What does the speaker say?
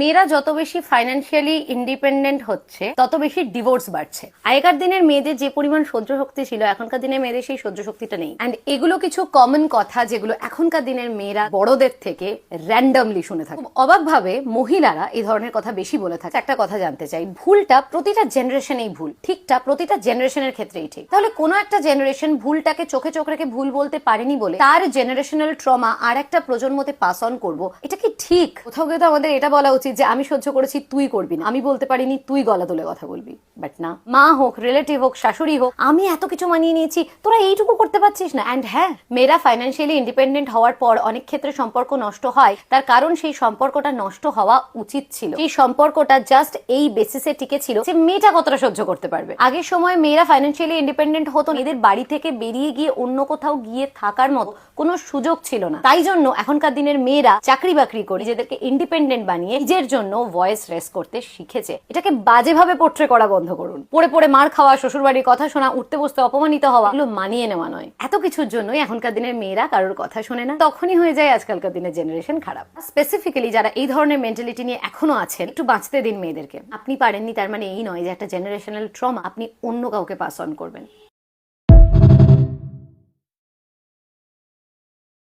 মেয়েরা যত বেশি ফাইন্যান্সিয়ালি ইন্ডিপেন্ডেন্ট হচ্ছে তত বেশি ডিভোর্স বাড়ছে। আগেকার দিনের মেয়েদের যে পরিমাণ সহ্য শক্তি ছিল এখনকার দিনের মেয়েদের সেই সহ্য শক্তিটা নেই। এন্ড এগুলো কিছু কমন কথা যেগুলো এখনকার দিনের মেয়েরা বড়দের থেকে র্যান্ডমলি শুনে থাকে। অবাকভাবে মহিলারা এই ধরনের কথা বেশি বলে থাকে। একটা কথা জানতে চাই, ভুলটা প্রতিটা জেনারেশনেই ভুল, ঠিকটা প্রতিটা জেনারেশনের ক্ষেত্রেই ঠিক। তাহলে কোনো একটা জেনারেশন ভুলটাকে চোখে চোখ রেখে ভুল বলতে পারেনি বলে তার জেনারেশনাল ট্রমা আর একটা প্রজন্মতে পাস অন করবো, এটা কি ঠিক? কোথাও গিয়ে তো আমাদের এটা বলা উচিত যে আমি সহ্য করেছি, তুই করবি না। আমি বলতে পারিনি, তুই গলা তুলে কথা বলবি। বাট না, মা হোক, রিলেটিভ হোক, শাশুড়ি হোক, আমি এত কিছু মানিয়ে নিয়েছি, তোরা এইটুকু করতে পারছিস না। অ্যান্ড হ্যাঁ, মেয়েরা ফাইন্যান্সিয়ালি ইন্ডিপেন্ডেন্ট হওয়ার পর অনেক ক্ষেত্রে সম্পর্ক নষ্ট হয়। তার কারণ সেই সম্পর্কটা নষ্ট হওয়া উচিত ছিল। সেই সম্পর্কটা জাস্ট এই বেসিসে টিকে ছিল যে মেয়েটা কতটা সহ্য করতে পারবে। আগের সময় মেয়েরা ফাইন্যান্সিয়ালি ইন্ডিপেন্ডেন্ট হতো, এদের বাড়ি থেকে বেরিয়ে গিয়ে অন্য কোথাও গিয়ে থাকার মতো কোনো সুযোগ ছিল না। তাই জন্য এখনকার দিনের মেয়েরা চাকরি বাকরি করে নিজেদেরকে ইন্ডিপেন্ডেন্ট বানিয়ে নিজের জন্য ভয়েস রেস করতে শিখেছে। এটাকে বাজেভাবে পোট্রে করা বন্ধ করুন। পড়ে পড়ে মার খাওয়া, শ্বশুরবাড়ির কথা শোনা, উঠতে বসতে অপমানিত হওয়া, এগুলো মানিয়ে নেওয়া নয়। এত কিছুর জন্যই এখনকার দিনের মেয়েরা কারোর কথা শোনে না। তখনই হয়ে যায় আজকালকার দিনের জেনারেশন খারাপ। স্পেসিফিক্যালি যারা এই ধরনের মেন্টালিটি নিয়ে এখনো আছেন, একটু বাঁচতে দিন মেয়েদেরকে। আপনি পারেননি তার মানে এই নয় যে একটা জেনারেশনাল ট্রমা আপনি অন্য কাউকে পাস অন করবেন।